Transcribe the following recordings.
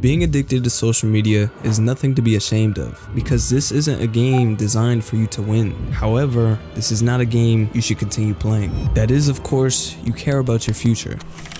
Being addicted to social media is nothing to be ashamed of, because this isn't a game designed for you to win. However, this is not a game you should continue playing. That is, of course, you care about your future.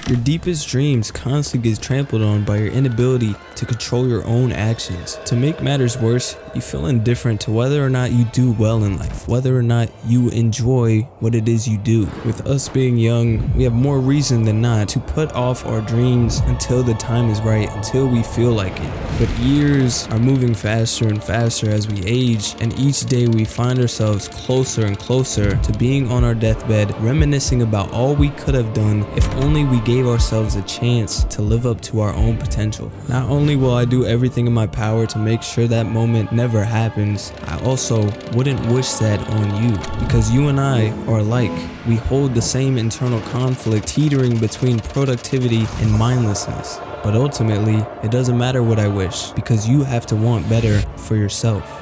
Your deepest dreams constantly get trampled on by your inability to control your own actions. To make matters worse, you feel indifferent to whether or not you do well in life, whether or not you enjoy what it is you do. With us being young, we have more reason than not to put off our dreams until the time is right, until we feel like it. But years are moving faster and faster as we age, and each day we find ourselves closer and closer to being on our deathbed, reminiscing about all we could have done if only we gave ourselves a chance to live up to our own potential. Not only will I do everything in my power to make sure that moment never happens, I also wouldn't wish that on you, because you and I are alike. We hold the same internal conflict teetering between productivity and mindlessness. But ultimately, it doesn't matter what I wish, because you have to want better for yourself.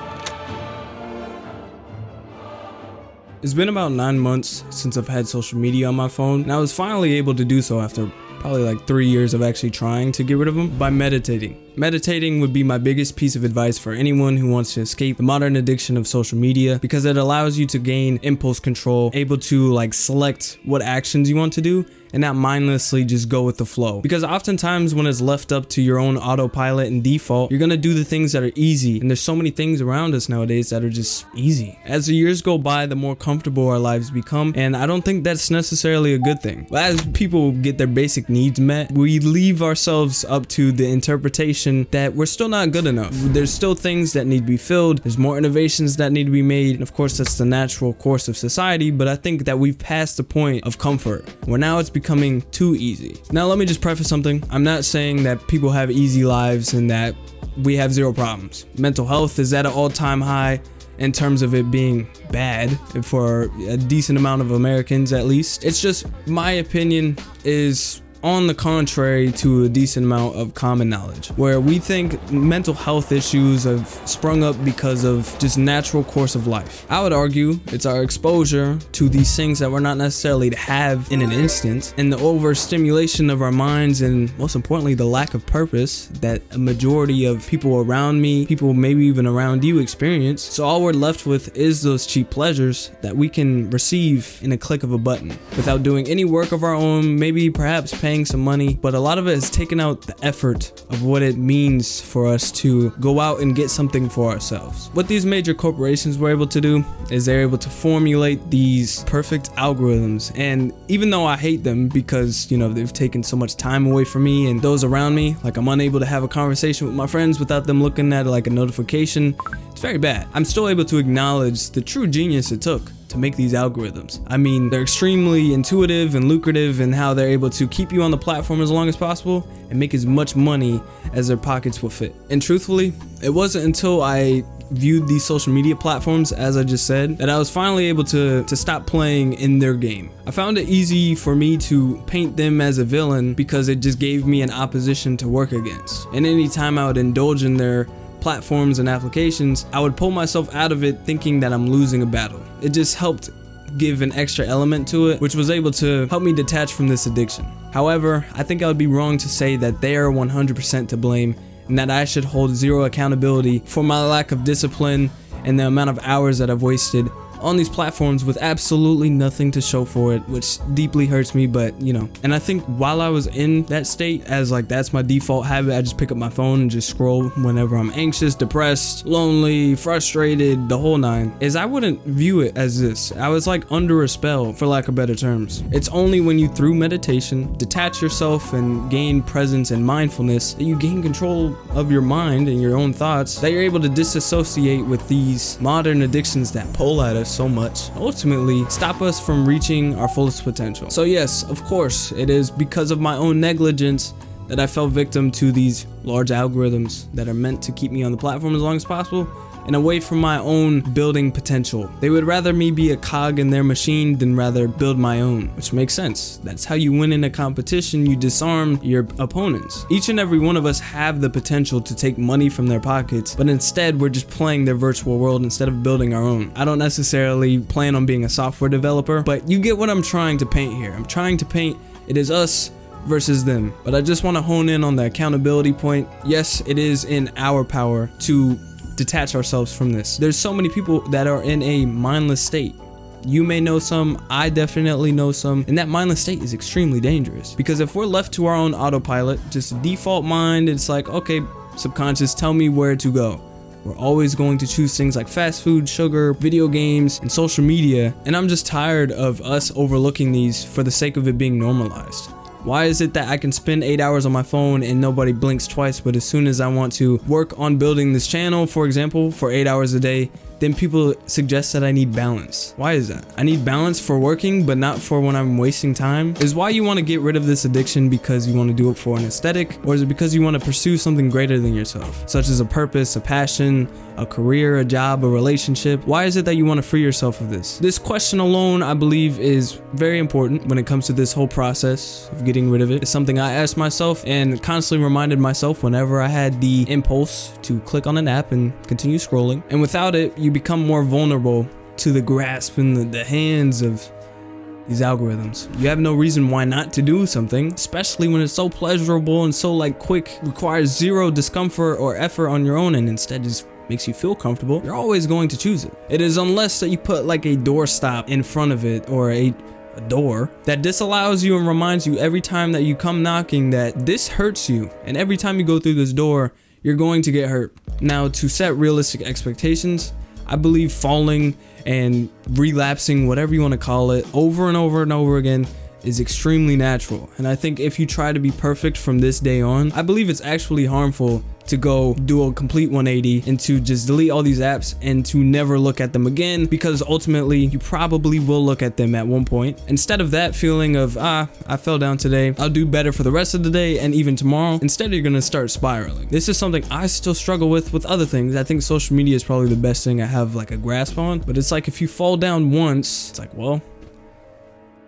It's been about 9 months since I've had social media on my phone, and I was finally able to do so after probably like 3 years of actually trying to get rid of them by meditating. Meditating would be my biggest piece of advice for anyone who wants to escape the modern addiction of social media, because it allows you to gain impulse control, able to like select what actions you want to do and not mindlessly just go with the flow. Because oftentimes when it's left up to your own autopilot and default, you're gonna do the things that are easy, and there's so many things around us nowadays that are just easy. As the years go by, the more comfortable our lives become, and I don't think that's necessarily a good thing. As people get their basic needs met, we leave ourselves up to the interpretation that we're still not good enough. There's still things that need to be filled, there's more innovations that need to be made, and of course that's the natural course of society, but I think that we've passed the point of comfort, where now it's becoming too easy. Now let me just preface something. I'm not saying that people have easy lives and that we have zero problems. Mental health is at an all-time high in terms of it being bad for a decent amount of Americans at least. It's just my opinion is on the contrary to a decent amount of common knowledge, where we think mental health issues have sprung up because of just natural course of life. I would argue it's our exposure to these things that we're not necessarily to have in an instant, and the overstimulation of our minds, and most importantly the lack of purpose that a majority of people around me, people maybe even around you, experience. So all we're left with is those cheap pleasures that we can receive in a click of a button without doing any work of our own, maybe perhaps paying some money, but a lot of it has taken out the effort of what it means for us to go out and get something for ourselves. What these major corporations were able to do is they're able to formulate these perfect algorithms, and even though I hate them because, you know, they've taken so much time away from me and those around me, like I'm unable to have a conversation with my friends without them looking at like a notification. It's very bad. I'm still able to acknowledge the true genius it took to make these algorithms. I mean, they're extremely intuitive and lucrative in how they're able to keep you on the platform as long as possible and make as much money as their pockets will fit. And truthfully, it wasn't until I viewed these social media platforms, as I just said, that I was finally able to stop playing in their game. I found it easy for me to paint them as a villain because it just gave me an opposition to work against. And anytime I would indulge in their platforms and applications, I would pull myself out of it thinking that I'm losing a battle. It just helped give an extra element to it, which was able to help me detach from this addiction. However, I think I would be wrong to say that they are 100% to blame and that I should hold zero accountability for my lack of discipline and the amount of hours that I've wasted on these platforms with absolutely nothing to show for it, which deeply hurts me. But you know, and I think while I was in that state, as like that's my default habit, I just pick up my phone and just scroll whenever I'm anxious, depressed, lonely, frustrated, the whole nine, is I wouldn't view it as this. I was like under a spell, for lack of better terms. It's only when you, through meditation, detach yourself and gain presence and mindfulness, that you gain control of your mind and your own thoughts, that you're able to disassociate with these modern addictions that pull at us so much, ultimately stop us from reaching our fullest potential. So yes, of course, it is because of my own negligence that I fell victim to these large algorithms that are meant to keep me on the platform as long as possible and away from my own building potential. They would rather me be a cog in their machine than rather build my own, which makes sense. That's how you win in a competition. You disarm your opponents. Each and every one of us have the potential to take money from their pockets, but instead we're just playing their virtual world instead of building our own. I don't necessarily plan on being a software developer, but you get what I'm trying to paint here. I'm trying to paint it is us versus them. But I just want to hone in on the accountability point. Yes, it is in our power to detach ourselves from this. There's so many people that are in a mindless state. You may know some, I definitely know some, and that mindless state is extremely dangerous, because if we're left to our own autopilot, just default mind, it's like, okay, subconscious, tell me where to go. We're always going to choose things like fast food, sugar, video games, and social media, and I'm just tired of us overlooking these for the sake of it being normalized. Why is it that I can spend 8 hours on my phone and nobody blinks twice, but as soon as I want to work on building this channel, for example, for 8 hours a day, then people suggest that I need balance? Why is that? I need balance for working, but not for when I'm wasting time? Is why you want to get rid of this addiction because you want to do it for an aesthetic, or is it because you want to pursue something greater than yourself, such as a purpose, a passion, a career, a job, a relationship? Why is it that you want to free yourself of this? This question alone, I believe, is very important when it comes to this whole process of getting rid of it. It's something I asked myself and constantly reminded myself whenever I had the impulse to click on an app and continue scrolling. And without it, you become more vulnerable to the grasp and the hands of these algorithms. You have no reason why not to do something, especially when it's so pleasurable and so like quick, requires zero discomfort or effort on your own, and instead just makes you feel comfortable. You're always going to choose it. It is unless that you put like a doorstop in front of it, or a door that disallows you and reminds you every time that you come knocking that this hurts you, and every time you go through this door you're going to get hurt. Now, to set realistic expectations, I believe falling and relapsing, whatever you want to call it, over and over and over again is extremely natural. And I think if you try to be perfect from this day on, I believe it's actually harmful to go do a complete 180 and to just delete all these apps and to never look at them again, because ultimately you probably will look at them at one point. Instead of that feeling of, I fell down today, I'll do better for the rest of the day and even tomorrow, instead you're gonna start spiraling. This is something I still struggle with other things. I think social media is probably the best thing I have like a grasp on, but it's like if you fall down once, it's like, well,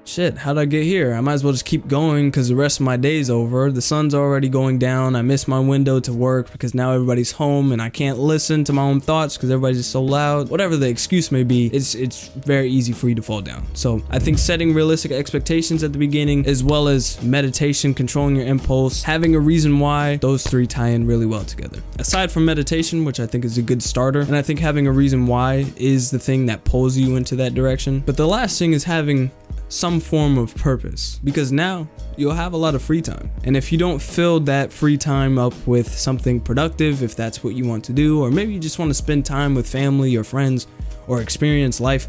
shit, how'd I get here? I might as well just keep going because the rest of my day's over. The sun's already going down. I missed my window to work because now everybody's home and I can't listen to my own thoughts because everybody's just so loud. Whatever the excuse may be, it's very easy for you to fall down. So I think setting realistic expectations at the beginning, as well as meditation, controlling your impulse, having a reason why, those three tie in really well together. Aside from meditation, which I think is a good starter, and I think having a reason why is the thing that pulls you into that direction. But the last thing is having some form of purpose, because now you'll have a lot of free time, and if you don't fill that free time up with something productive, if that's what you want to do, or maybe you just want to spend time with family or friends or experience life,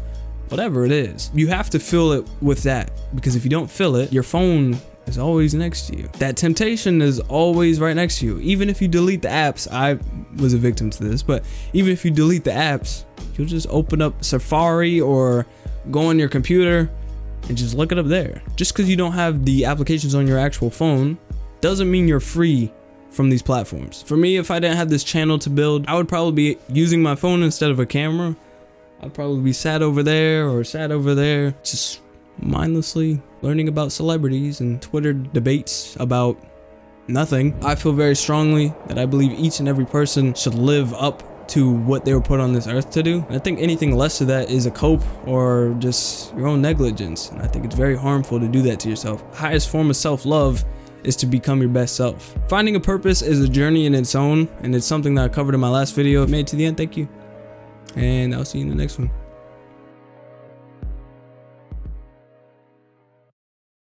whatever it is, you have to fill it with that, because if you don't fill it, your phone is always next to you. That temptation is always right next to you. Even if you delete the apps, I was a victim to this, but even if you delete the apps, you'll just open up Safari or go on your computer and just look it up there. Just because you don't have the applications on your actual phone doesn't mean you're free from these platforms. For me, if I didn't have this channel to build, I would probably be using my phone instead of a camera. I'd probably be sat over there or sat over there, just mindlessly learning about celebrities and Twitter debates about nothing. I feel very strongly that I believe each and every person should live up to what they were put on this earth to do. And I think anything less of that is a cope or just your own negligence. And I think it's very harmful to do that to yourself. The highest form of self-love is to become your best self. Finding a purpose is a journey in its own, and it's something that I covered in my last video. Made it to the end, thank you. And I'll see you in the next one.